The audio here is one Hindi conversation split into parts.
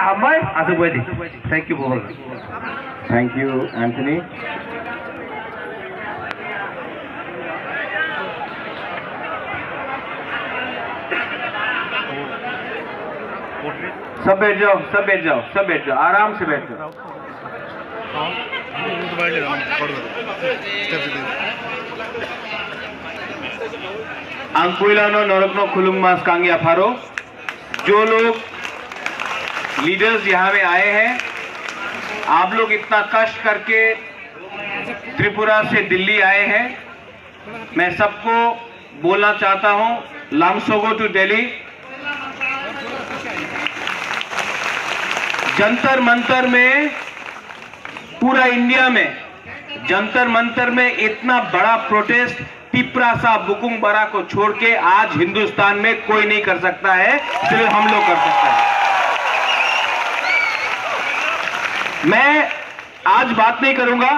हांबाय असं बायदि थैंक यू बहुत थैंक यू एंथनी। सब बैठ जाओ, सब बैठ जाओ, सब बैठ जाओ, आराम से बैठ जाओ। अंकुइलानो नरकनो खुलुममास कांगिया फारो। जो लोग लीडर्स यहाँ में आए हैं, आप लोग इतना कष्ट करके त्रिपुरा से दिल्ली आए हैं, मैं सबको बोलना चाहता हूँ, लामसोगो टू दिल्ली। जंतर मंतर में, पूरा इंडिया में जंतर मंतर में इतना बड़ा प्रोटेस्ट तिप्रासा बुकुंग बरा को छोड़ के आज हिंदुस्तान में कोई नहीं कर सकता है, सिर्फ हम लोग कर सकते हैं। मैं आज बात नहीं करूंगा,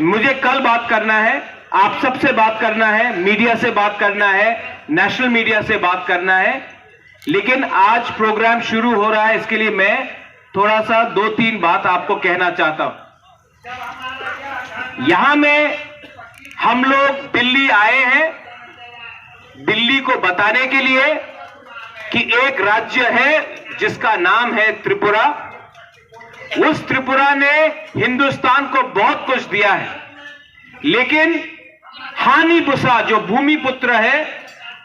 मुझे कल बात करना है, आप सबसे बात करना है, मीडिया से बात करना है, नेशनल मीडिया से बात करना है। लेकिन आज प्रोग्राम शुरू हो रहा है, इसके लिए मैं थोड़ा सा 2-3 बात आपको कहना चाहता हूं। यहां में हम लोग दिल्ली आए हैं, दिल्ली को बताने के लिए कि एक राज्य है जिसका नाम है त्रिपुरा। उस त्रिपुरा ने हिंदुस्तान को बहुत कुछ दिया है, लेकिन हानि बुसा जो भूमिपुत्र है,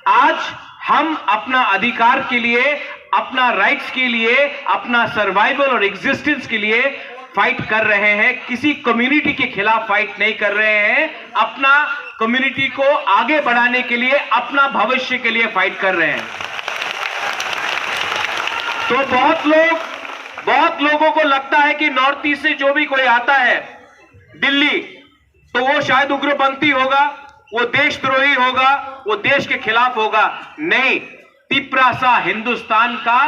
आज हम अपना अधिकार के लिए, अपना राइट्स के लिए, अपना सर्वाइवल और एग्जिस्टेंस के लिए फाइट कर रहे हैं। किसी कम्युनिटी के खिलाफ फाइट नहीं कर रहे हैं, अपना कम्युनिटी को आगे बढ़ाने के लिए, अपना भविष्य के लिए फाइट कर रहे हैं। तो बहुत लोगों को लगता है कि नॉर्थ ईस्ट से जो भी कोई आता है दिल्ली, तो वो शायद उग्रपंथी होगा, वो देशद्रोही होगा, वो देश के खिलाफ होगा। नहीं, तिप्रासा हिंदुस्तान का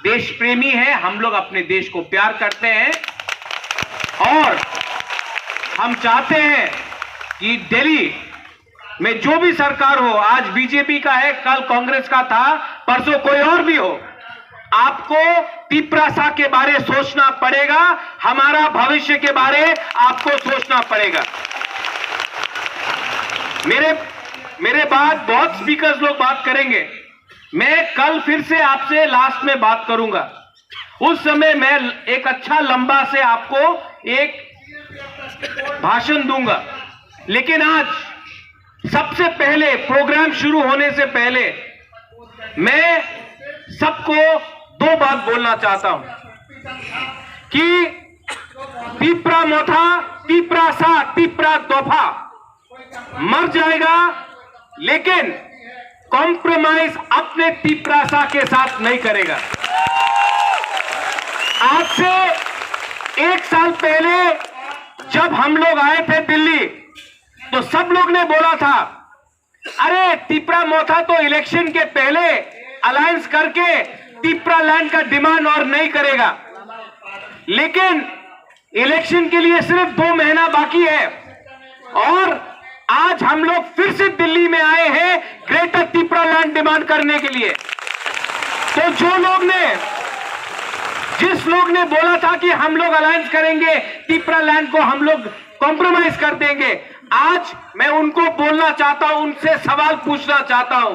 देश प्रेमी है। हम लोग अपने देश को प्यार करते हैं और हम चाहते हैं कि दिल्ली में जो भी सरकार हो, आज बीजेपी का है, कल कांग्रेस का था, परसों कोई और भी हो, आपको तिप्रासा के बारे सोचना पड़ेगा, हमारा भविष्य के बारे आपको सोचना पड़ेगा। मेरे बाद बहुत स्पीकर्स लोग बात करेंगे, मैं कल फिर से आपसे लास्ट में बात करूंगा, उस समय मैं एक अच्छा लंबा से आपको एक भाषण दूंगा। लेकिन आज सबसे पहले, प्रोग्राम शुरू होने से पहले, मैं सबको 2 बात बोलना चाहता हूं कि तिप्रा मोथा, तिप्रा सा, तिप्रा दोफा मर जाएगा, लेकिन कॉम्प्रोमाइज अपने तिप्रासा के साथ नहीं करेगा। आज से 1 साल पहले जब हम लोग आए थे दिल्ली, तो सब लोग ने बोला था, अरे तिप्रा मोथा तो इलेक्शन के पहले अलायंस करके तिप्रा लैंड का डिमांड और नहीं करेगा। लेकिन इलेक्शन के लिए सिर्फ 2 महीना बाकी है और आज हम लोग फिर से दिल्ली में आए हैं ग्रेटर तिप्रा लैंड डिमांड करने के लिए। तो जिस लोग ने बोला था कि हम लोग अलायंस करेंगे, तिप्रा लैंड को हम लोग कॉम्प्रोमाइज कर देंगे, आज मैं उनको बोलना चाहता हूं, उनसे सवाल पूछना चाहता हूं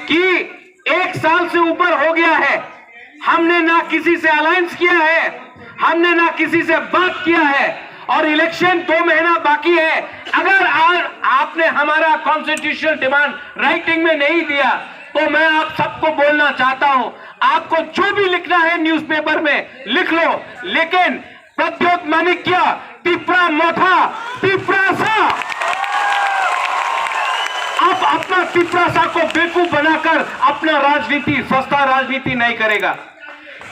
कि 1 साल से ऊपर हो गया है, हमने ना किसी से अलायंस किया है, हमने ना किसी से बात किया है और इलेक्शन 2 महीना बाकी है। अगर आपने हमारा कॉन्स्टिट्यूशनल डिमांड राइटिंग में नहीं दिया, तो मैं आप सबको बोलना चाहता हूं, आपको जो भी लिखना है न्यूज़पेपर में लिख लो, लेकिन प्रद्योत माणिक्य, तिप्रा मोथा, तिप्रासा अब अपना तिप्रासा को बेवकूफ बनाकर अपना राजनीति, सस्ता राजनीति नहीं करेगा।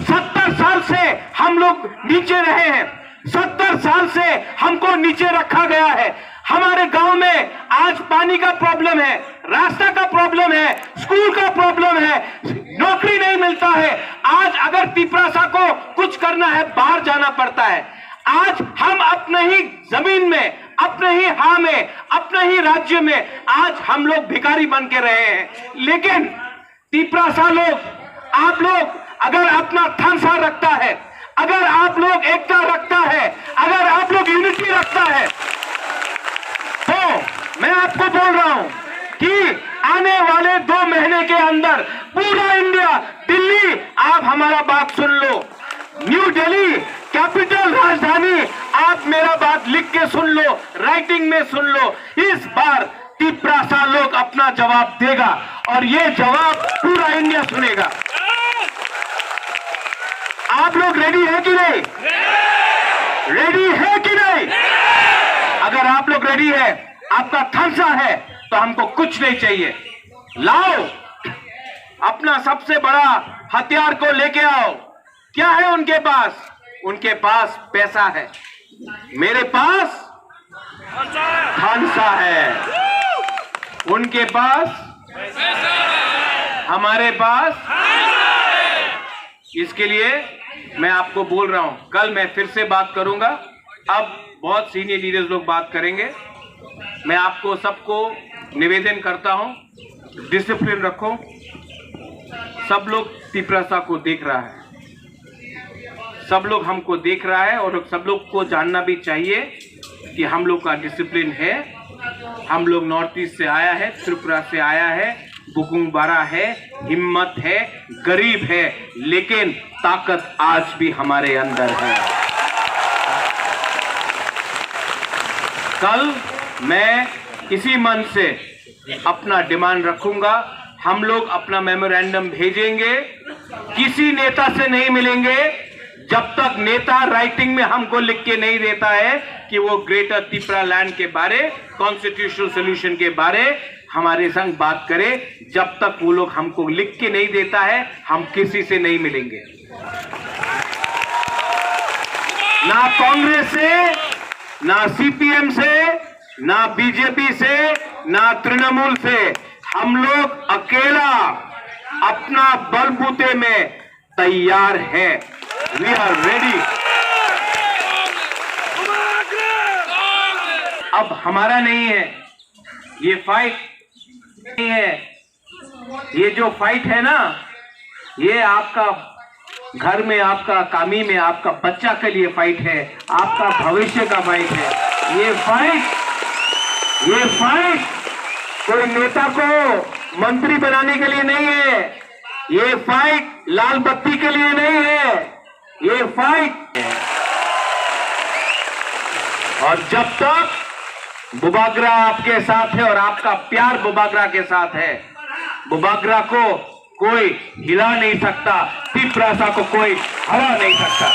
70 साल से हम लोग नीचे रहे हैं, 70 साल से हमको नीचे रखा गया है। हमारे गांव में आज पानी का प्रॉब्लम है, रास्ता का प्रॉब्लम है, स्कूल का प्रॉब्लम है, नौकरी नहीं मिलता है। आज अगर तिप्रासा को कुछ करना है, बाहर जाना पड़ता है। आज हम अपने ही जमीन में, अपने ही हां में, अपने ही राज्य में आज हम लोग भिखारी बन के रहे हैं। लेकिन तिप्रासा लोग, आप लोग अगर अपना थानसा रखता है, अगर आप लोग एकता रखता है, अगर आप लोग यूनिटी रखता है, तो मैं आपको बोल रहा हूं कि आने वाले 2 महीने के अंदर पूरा इंडिया, दिल्ली, आप हमारा बात सुन लो, न्यू दिल्ली कैपिटल राजधानी, आप मेरा बात लिख के सुन लो, राइटिंग में सुन लो, इस बार तिपरासा लोग अपना जवाब देगा और ये जवाब पूरा इंडिया सुनेगा। आप लोग रेडी है कि नहीं? रेडी है कि नहीं? अगर आप लोग रेडी है, आपका थानसा है, तो हमको कुछ नहीं चाहिए। लाओ अपना सबसे बड़ा हथियार को लेके आओ। क्या है उनके पास? उनके पास पैसा है, मेरे पास थानसा है, उनके पास, हमारे पास। इसके लिए मैं आपको बोल रहा हूं, कल मैं फिर से बात करूंगा, अब बहुत सीनियर लीडर्स लोग बात करेंगे। मैं आपको सबको निवेदन करता हूं, डिसिप्लिन रखो। सब लोग तिपरासा को देख रहा है, सब लोग हमको देख रहा है और सब लोग को जानना भी चाहिए कि हम लोग का डिसिप्लिन है। हम लोग नॉर्थ ईस्ट से आया है, त्रिपुरा से आया है, बुकुंगबारा है, हिम्मत है, गरीब है, लेकिन ताकत आज भी हमारे अंदर है। कल मैं इसी मन से अपना डिमांड रखूंगा। हम लोग अपना मेमोरेंडम भेजेंगे, किसी नेता से नहीं मिलेंगे जब तक नेता राइटिंग में हमको लिख के नहीं देता है कि वो ग्रेटर त्रिपुरा लैंड के बारे, कॉन्स्टिट्यूशनल सोल्यूशन के बारे हमारे संग बात करे। जब तक वो लोग हमको लिख के नहीं देता है, हम किसी से नहीं मिलेंगे, ना कांग्रेस से, ना सीपीएम से, ना बीजेपी से, ना तृणमूल से। हम लोग अकेला अपना बलबूते में तैयार है। We are ready. अब हमारा नहीं है ये फाइट, नहीं है ये जो फाइट है ना, ये आपका घर में, आपका कामी में, आपका बच्चा के लिए फाइट है, आपका भविष्य का फाइट है। ये फाइट कोई नेता को मंत्री बनाने के लिए नहीं है, ये फाइट लाल बत्ती के लिए नहीं है, ये फाइट। और जब तक बुबागरा आपके साथ है और आपका प्यार बुबागरा के साथ है, बुबागरा को कोई हिला नहीं सकता, तिपरासा को कोई हरा नहीं सकता।